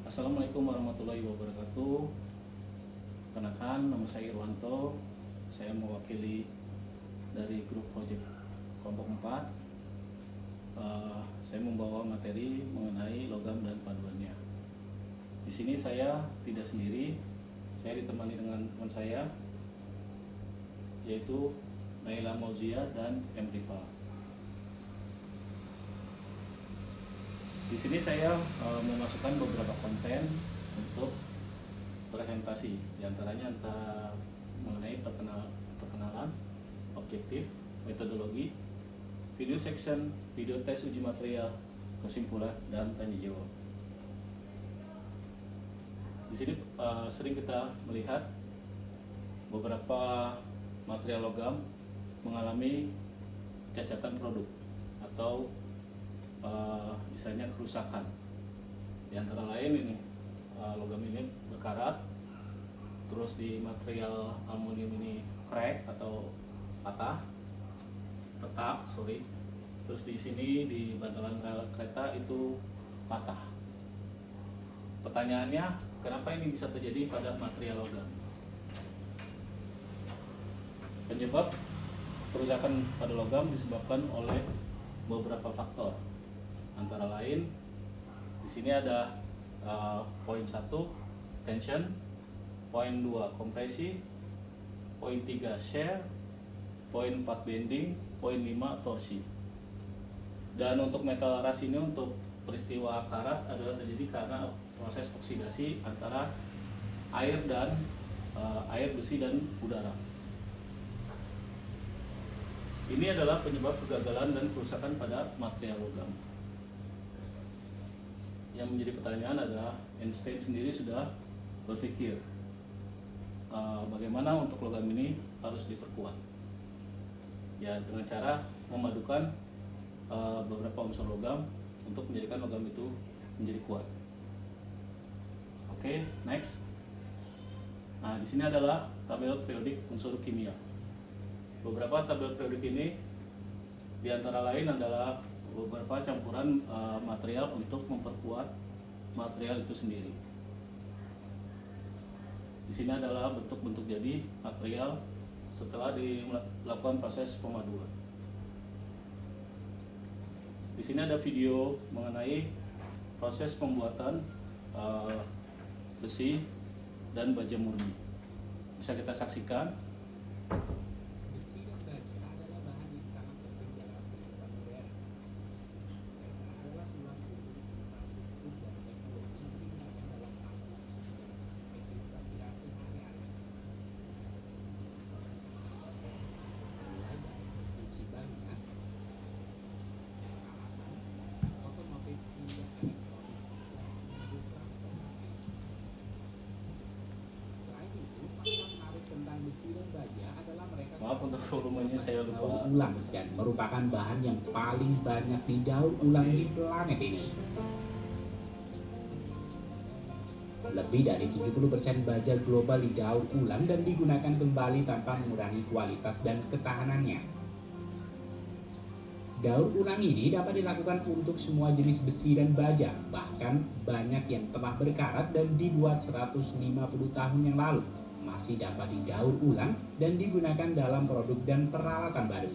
Assalamualaikum warahmatullahi wabarakatuh. Perkenalkan, nama saya Irwanto. Saya mewakili dari grup project kelompok 4. Saya membawa materi mengenai logam dan paduannya. Di sini saya tidak sendiri. Saya ditemani dengan teman saya, yaitu Naila Mauzia dan M. Rifa. Di sini saya memasukkan beberapa konten untuk presentasi, diantaranya mengenai perkenalan, objektif, metodologi, video section, video tes uji material, kesimpulan, dan tanya jawab. Di sini sering kita melihat beberapa material logam mengalami cacatan produk atau misalnya kerusakan. Di antara lain ini logam ini berkarat, terus di material aluminium ini crack atau retak, terus di sini di bantalan rel kereta itu patah. Pertanyaannya, kenapa ini bisa terjadi pada material logam? Penyebab kerusakan pada logam disebabkan oleh beberapa faktor. Antara lain, di sini ada poin 1 tension, poin 2 kompresi, poin 3 shear, poin 4 bending, poin 5 torsi. Dan untuk metal ras ini, untuk peristiwa karat adalah terjadi karena proses oksidasi antara air besi dan udara. Ini adalah penyebab kegagalan dan kerusakan pada material logam. Yang menjadi pertanyaan adalah, Einstein sendiri sudah berpikir bagaimana untuk logam ini harus diperkuat. Ya, dengan cara memadukan beberapa unsur logam untuk menjadikan logam itu menjadi kuat. Oke, next. Nah, di sini adalah tabel periodik unsur kimia. Beberapa tabel periodik ini diantara lain adalah beberapa campuran material untuk memperkuat material itu sendiri. Di sini adalah bentuk-bentuk jadi material setelah dilakukan proses pemaduan. Di sini ada video mengenai proses pembuatan besi dan baja murni. Bisa kita saksikan. Besi dan baja adalah bahan yang sangat penting dalam kehidupan modern. Mereka adalah tulang punggung infrastruktur dan teknologi yang digunakan dalam kampus, kehidupan sehari-hari. Mulai dari fungsi bangunan, peralatan, otomotif hingga elektronik dan industri transportasi. Selain itu, fakta menarik tentang besi dan baja adalah mereka Maaf untuk volumenya saya lupa. daur ulang dan merupakan bahan yang paling banyak didaur ulang di planet ini. Lebih dari 70% baja global didaur ulang dan digunakan kembali tanpa mengurangi kualitas dan ketahanannya. Daur ulang ini dapat dilakukan untuk semua jenis besi dan baja, bahkan banyak yang telah berkarat dan dibuat 150 tahun yang lalu masih dapat didaur ulang dan digunakan dalam produk dan peralatan baru.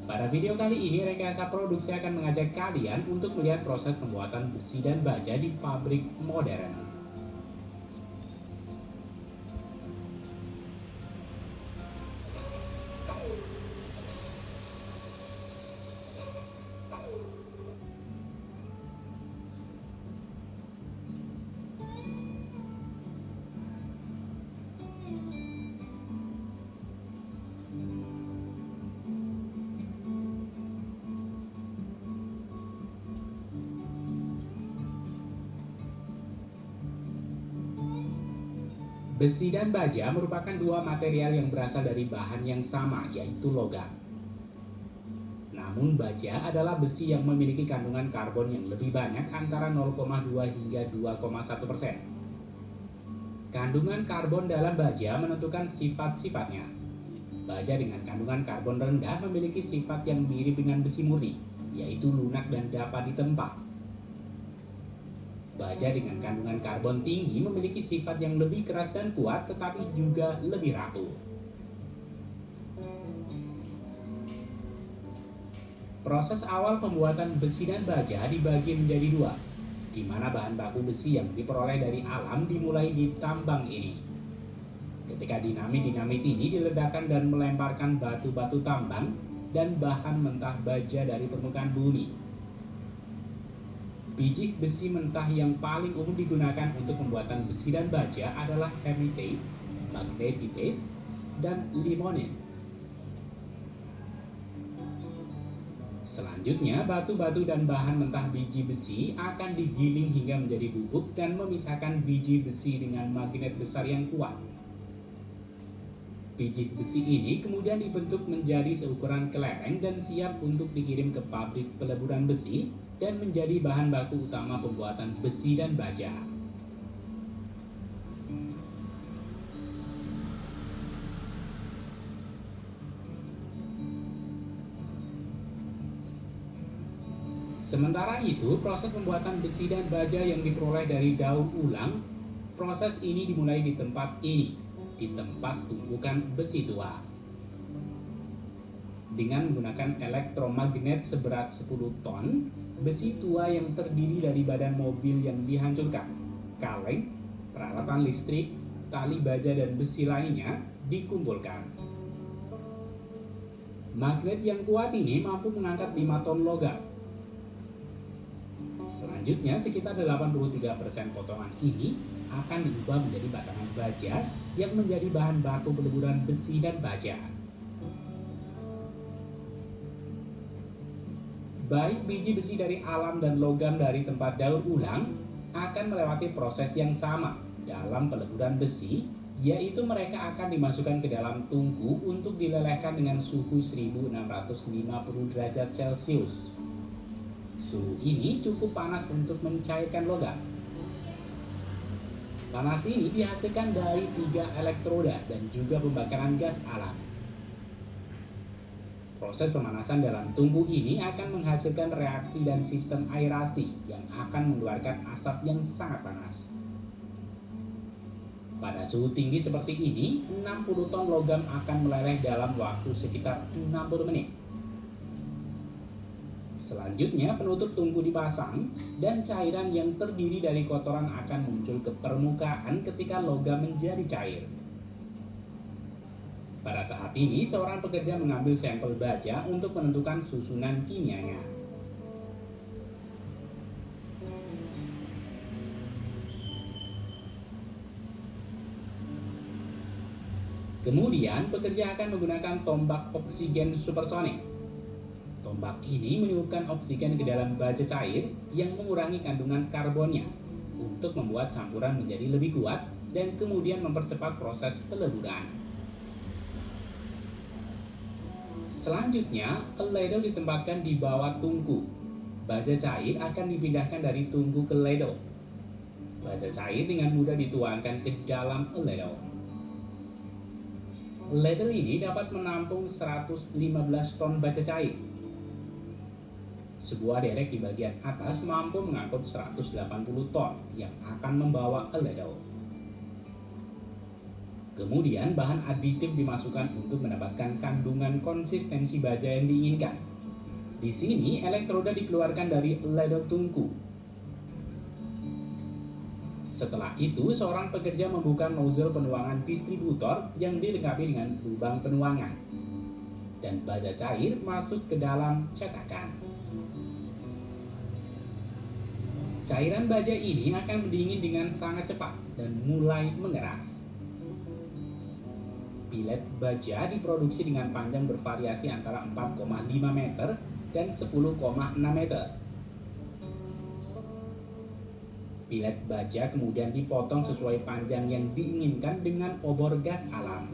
Pada video kali ini, Rekayasa Produksi akan mengajak kalian untuk melihat proses pembuatan besi dan baja di pabrik modern. Besi dan baja merupakan dua material yang berasal dari bahan yang sama, yaitu logam. Namun baja adalah besi yang memiliki kandungan karbon yang lebih banyak, antara 0,2 hingga 2,1%. Kandungan karbon dalam baja menentukan sifat-sifatnya. Baja dengan kandungan karbon rendah memiliki sifat yang mirip dengan besi murni, yaitu lunak dan dapat ditempa. Baja dengan kandungan karbon tinggi memiliki sifat yang lebih keras dan kuat, tetapi juga lebih rapuh. Proses awal pembuatan besi dan baja dibagi menjadi dua, di mana bahan baku besi yang diperoleh dari alam dimulai di tambang ini. Ketika dinamit ini diledakkan dan melemparkan batu-batu tambang dan bahan mentah baja dari permukaan bumi. Biji besi mentah yang paling umum digunakan untuk pembuatan besi dan baja adalah hematite, magnetite, dan limonite. Selanjutnya, batu-batu dan bahan mentah biji besi akan digiling hingga menjadi bubuk dan memisahkan biji besi dengan magnet besar yang kuat. Biji besi ini kemudian dibentuk menjadi seukuran kelereng dan siap untuk dikirim ke pabrik peleburan besi dan menjadi bahan baku utama pembuatan besi dan baja. Sementara itu, proses pembuatan besi dan baja yang diperoleh dari daur ulang, proses ini dimulai di tempat ini, di tempat tumpukan besi tua. Dengan menggunakan elektromagnet seberat 10 ton, besi tua yang terdiri dari badan mobil yang dihancurkan, kaleng, peralatan listrik, tali baja dan besi lainnya dikumpulkan. Magnet yang kuat ini mampu mengangkat 5 ton logam. Selanjutnya, sekitar 83% potongan ini akan diubah menjadi batangan baja yang menjadi bahan baku peleburan besi dan baja. Baik biji besi dari alam dan logam dari tempat daur ulang akan melewati proses yang sama dalam peleburan besi, yaitu mereka akan dimasukkan ke dalam tungku untuk dilelehkan dengan suhu 1650 derajat Celcius. Suhu ini cukup panas untuk mencairkan logam. Panas ini dihasilkan dari 3 elektroda dan juga pembakaran gas alam. Proses pemanasan dalam tungku ini akan menghasilkan reaksi dan sistem aerasi yang akan mengeluarkan asap yang sangat panas. Pada suhu tinggi seperti ini, 60 ton logam akan meleleh dalam waktu sekitar 60 menit. Selanjutnya, penutup tungku dipasang dan cairan yang terdiri dari kotoran akan muncul ke permukaan ketika logam menjadi cair. Pada tahap ini, seorang pekerja mengambil sampel baja untuk menentukan susunan kimianya. Kemudian, pekerja akan menggunakan tombak oksigen supersonik. Tombak ini meniupkan oksigen ke dalam baja cair yang mengurangi kandungan karbonnya untuk membuat campuran menjadi lebih kuat dan kemudian mempercepat proses peleburan. Selanjutnya, ledol ditempatkan di bawah tungku. Baja cair akan dipindahkan dari tungku ke ledol. Baja cair dengan mudah dituangkan ke dalam ledol. Ledol ini dapat menampung 115 ton baja cair. Sebuah derek di bagian atas mampu mengangkut 180 ton yang akan membawa ledol. Kemudian bahan aditif dimasukkan untuk mendapatkan kandungan konsistensi baja yang diinginkan. Di sini elektroda dikeluarkan dari ledol tungku. Setelah itu, seorang pekerja membuka nozzle penuangan distributor yang dilengkapi dengan lubang penuangan. Dan baja cair masuk ke dalam cetakan. Cairan baja ini akan mendingin dengan sangat cepat dan mulai mengeras. Bilet baja diproduksi dengan panjang bervariasi antara 4,5 meter dan 10,6 meter. Bilet baja kemudian dipotong sesuai panjang yang diinginkan dengan obor gas alam.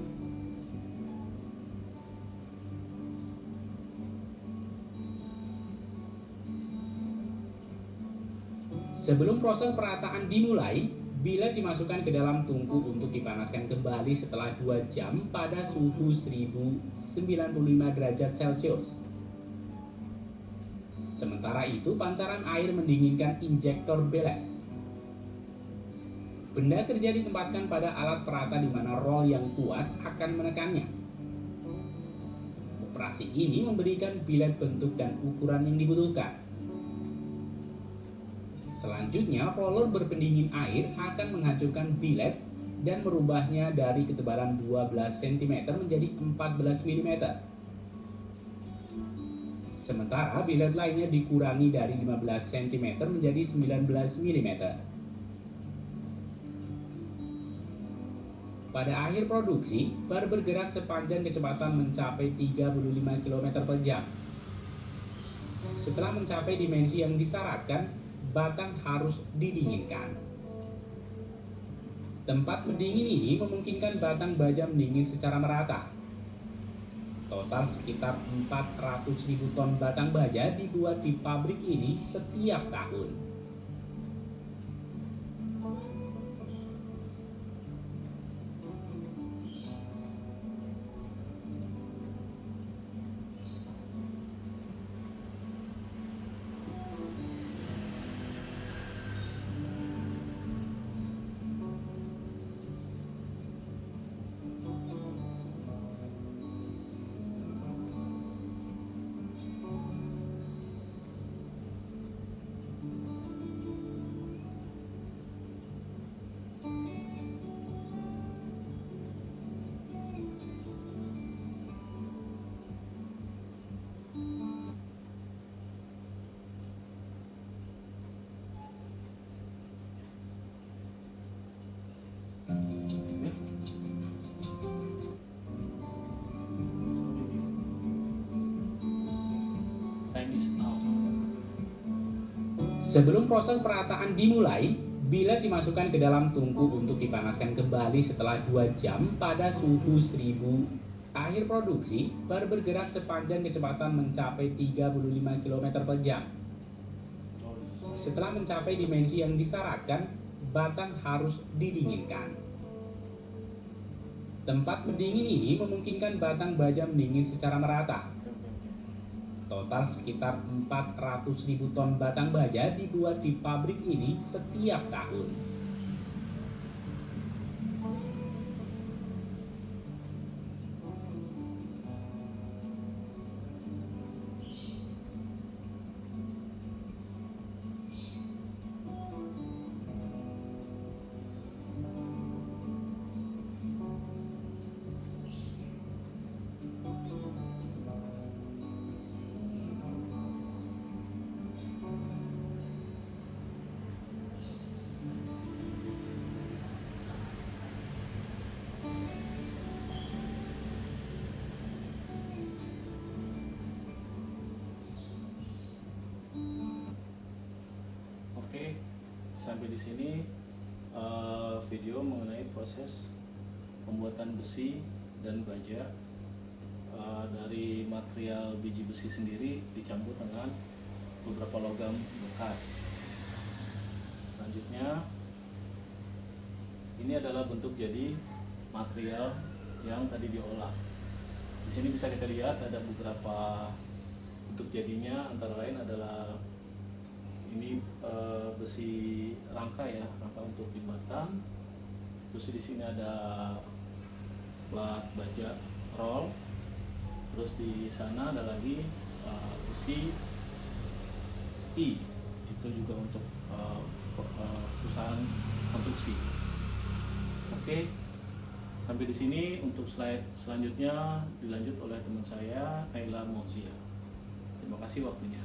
Sebelum proses perataan dimulai, bilet dimasukkan ke dalam tungku untuk dipanaskan kembali setelah 2 jam pada suhu 1095 derajat Celcius. Sementara itu, pancaran air mendinginkan injektor bilet. Benda kerja ditempatkan pada alat perata di mana rol yang kuat akan menekannya. Operasi ini memberikan bilet bentuk dan ukuran yang dibutuhkan. Selanjutnya, roller berpendingin air akan menghancurkan bilet dan merubahnya dari ketebalan 12 cm menjadi 14 mm. Sementara bilet lainnya dikurangi dari 15 cm menjadi 19 mm. Pada akhir produksi, bar bergerak sepanjang kecepatan mencapai 35 km per jam. Setelah mencapai dimensi yang disyaratkan, batang harus didinginkan. Tempat pendingin ini memungkinkan batang baja mendingin secara merata. Total sekitar 400.000 ton batang baja dibuat di pabrik ini setiap tahun. Time is now. Sebelum proses perataan dimulai, bilet dimasukkan ke dalam tungku untuk dipanaskan kembali setelah 2 jam pada suhu 1000. Akhir produksi, bar bergerak sepanjang kecepatan mencapai 35 km per jam. Setelah mencapai dimensi yang disyaratkan, batang harus didinginkan. Tempat pendingin ini memungkinkan batang baja mendingin secara merata. Total sekitar 400.000 ton batang baja dibuat di pabrik ini setiap tahun. Oke, sampai di sini video mengenai proses pembuatan besi dan baja dari material biji besi sendiri dicampur dengan beberapa logam bekas. Selanjutnya, ini adalah bentuk jadi material yang tadi diolah. Di sini bisa kita lihat ada beberapa bentuk jadinya, antara lain adalah ini besi rangka ya, rangka untuk jembatan. Terus di sini ada plat baja roll. Terus di sana ada lagi besi I, itu juga untuk perusahaan konstruksi. Oke, sampai di sini untuk slide selanjutnya dilanjut oleh teman saya Naila Mauzia. Terima kasih waktunya.